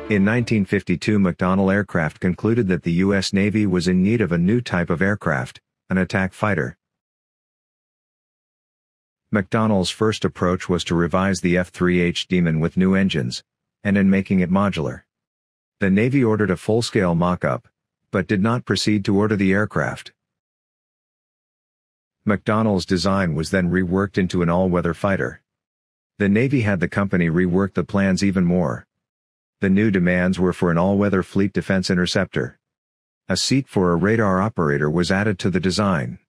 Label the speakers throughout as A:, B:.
A: In 1952, McDonnell Aircraft concluded that the U.S. Navy was in need of a new type of aircraft, an attack fighter. McDonnell's first approach was to revise the F-3H Demon with new engines, and in making it modular. The Navy ordered a full-scale mock-up, but did not proceed to order the aircraft. McDonnell's design was then reworked into an all-weather fighter. The Navy had the company rework the plans even more. The new demands were for an all-weather fleet defense interceptor. A seat for a radar operator was added to the design.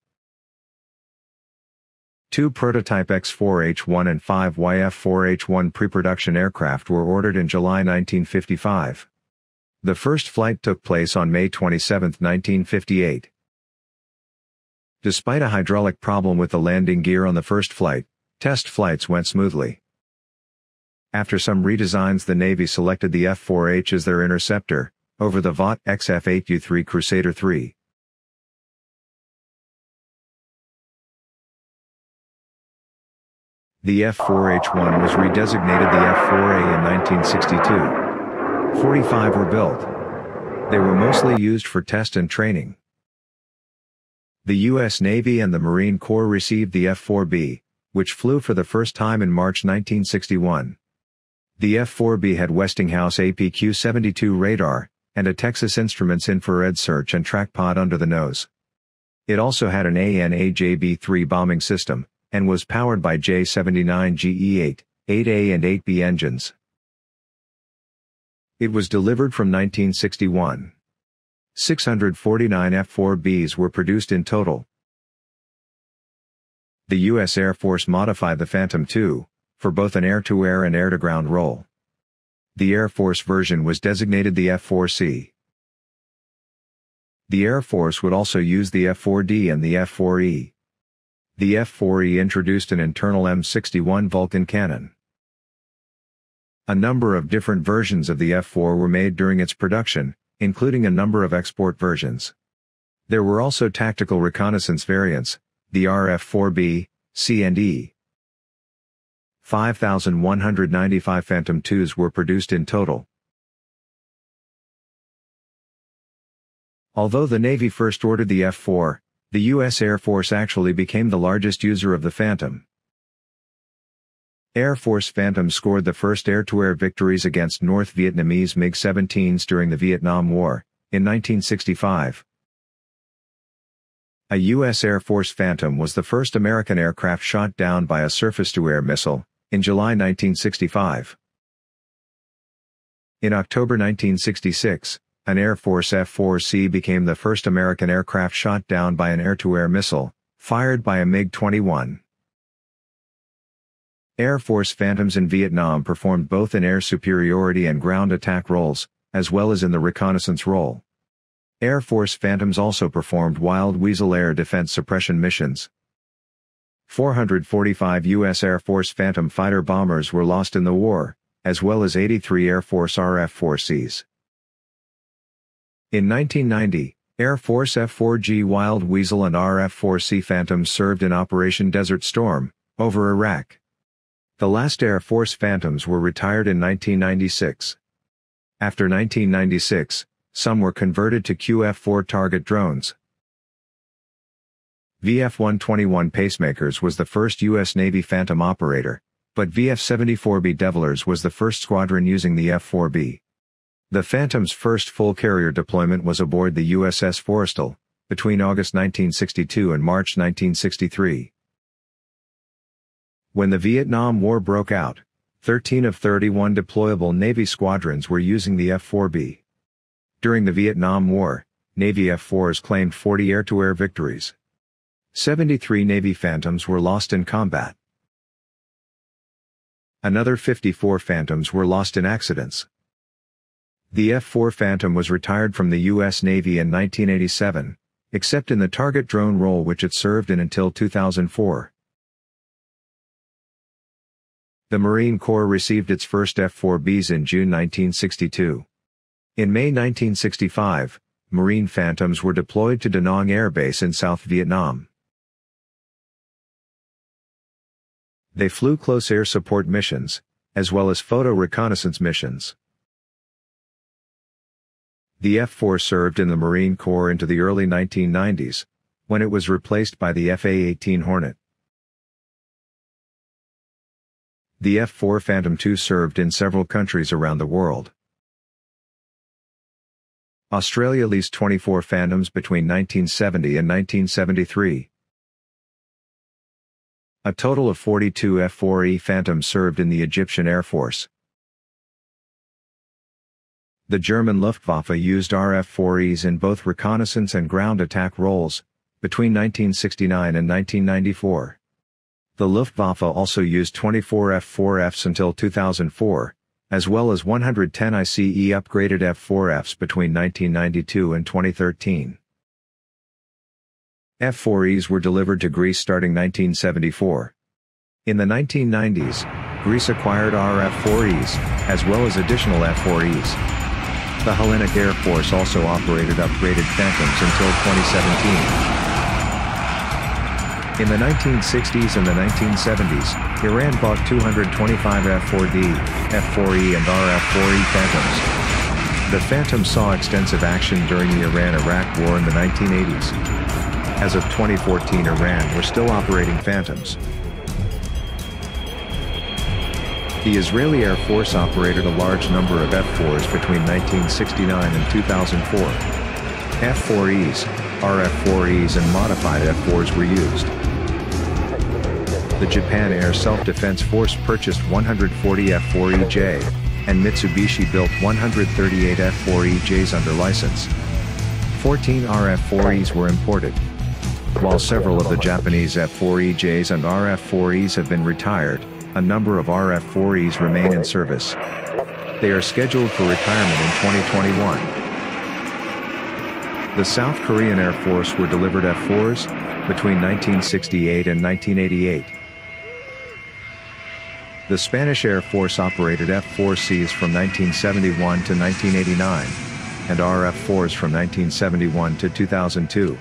A: Two prototype X-4H-1 and 5 YF-4H-1 pre-production aircraft were ordered in July 1955. The first flight took place on May 27, 1958. Despite a hydraulic problem with the landing gear on the first flight, test flights went smoothly. After some redesigns, the Navy selected the F-4H as their interceptor, over the Vought XF-8U-3 Crusader III. The F-4H-1 was redesignated the F-4A in 1962. 45 were built. They were mostly used for test and training. The U.S. Navy and the Marine Corps received the F-4B, which flew for the first time in March 1961. The F-4B had Westinghouse APQ-72 radar, and a Texas Instruments infrared search and track pod under the nose. It also had an AN/AJB-3 bombing system, and was powered by J-79 GE-8, 8A and 8B engines. It was delivered from 1961. 649 F-4Bs were produced in total. The U.S. Air Force modified the Phantom II, for both an air-to-air and air-to-ground role. The Air Force version was designated the F-4C. The Air Force would also use the F-4D and the F-4E. The F-4E introduced an internal M61 Vulcan cannon. A number of different versions of the F-4 were made during its production, including a number of export versions. There were also tactical reconnaissance variants, the RF-4B, C and E. 5,195 Phantom IIs were produced in total. Although the Navy first ordered the F-4, the U.S. Air Force actually became the largest user of the Phantom. Air Force Phantoms scored the first air-to-air victories against North Vietnamese MiG-17s during the Vietnam War, in 1965. A U.S. Air Force Phantom was the first American aircraft shot down by a surface-to-air missile, in July 1965. In October 1966, an Air Force F-4C became the first American aircraft shot down by an air-to-air missile, fired by a MiG-21. Air Force Phantoms in Vietnam performed both in air superiority and ground attack roles, as well as in the reconnaissance role. Air Force Phantoms also performed Wild Weasel air defense suppression missions. 445 U.S. Air Force Phantom fighter bombers were lost in the war, as well as 83 Air Force RF-4Cs. In 1990, Air Force F-4G Wild Weasel and RF-4C Phantoms served in Operation Desert Storm, over Iraq. The last Air Force Phantoms were retired in 1996. After 1996, some were converted to QF-4 target drones. VF-121 Pacemakers was the first U.S. Navy Phantom operator, but VF-74B Devilers was the first squadron using the F-4B. The Phantom's first full carrier deployment was aboard the USS Forrestal, between August 1962 and March 1963. When the Vietnam War broke out, 13 of 31 deployable Navy squadrons were using the F-4B. During the Vietnam War, Navy F-4s claimed 40 air-to-air victories. 73 Navy Phantoms were lost in combat. Another 54 Phantoms were lost in accidents. The F-4 Phantom was retired from the U.S. Navy in 1987, except in the target drone role which it served in until 2004. The Marine Corps received its first F-4Bs in June 1962. In May 1965, Marine Phantoms were deployed to Da Nang Air Base in South Vietnam. They flew close air support missions, as well as photo reconnaissance missions. The F-4 served in the Marine Corps into the early 1990s, when it was replaced by the F/A-18 Hornet. The F-4 Phantom II served in several countries around the world. Australia leased 24 Phantoms between 1970 and 1973. A total of 42 F-4E Phantoms served in the Egyptian Air Force. The German Luftwaffe used RF-4Es in both reconnaissance and ground attack roles, between 1969 and 1994. The Luftwaffe also used 24 F-4Fs until 2004, as well as 110 ICE upgraded F-4Fs between 1992 and 2013. F-4Es were delivered to Greece starting 1974. In the 1990s, Greece acquired RF-4Es, as well as additional F-4Es. The Hellenic Air Force also operated upgraded Phantoms until 2017. In the 1960s and the 1970s, Iran bought 225 F-4D, F-4E and RF-4E Phantoms. The Phantom saw extensive action during the Iran-Iraq War in the 1980s. As of 2014, Iran were still operating Phantoms. The Israeli Air Force operated a large number of F-4s between 1969 and 2004. F-4Es, RF-4Es and modified F-4s were used. The Japan Air Self-Defense Force purchased 140 F-4EJ, and Mitsubishi built 138 F-4EJs under license. 14 RF-4Es were imported. While several of the Japanese F-4EJs and RF-4Es have been retired, a number of RF-4Es remain in service. They are scheduled for retirement in 2021. The South Korean Air Force were delivered F-4s between 1968 and 1988. The Spanish Air Force operated F-4Cs from 1971 to 1989, and RF-4s from 1971 to 2002.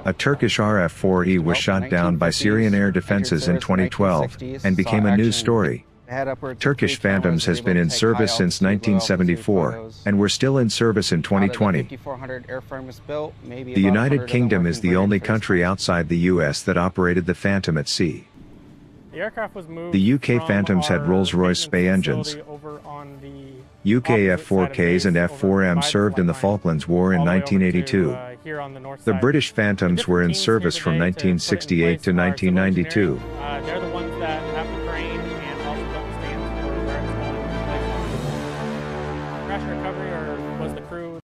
A: A Turkish RF-4E was shot down by Syrian air defenses in 2012, and became a news story. Turkish Phantoms has been in service since 1974, and were still in service in 2020. The United Kingdom is the only country outside the US that operated the Phantom at sea. The UK Phantoms had Rolls-Royce Spey engines. UK F-4Ks and F-4M served in the Falklands War in 1982. The British Phantoms were in service from 1968 to 1992.
B: They're the ones that have the crane and also built the stands for where it's going in place. Crash recovery, or was the crew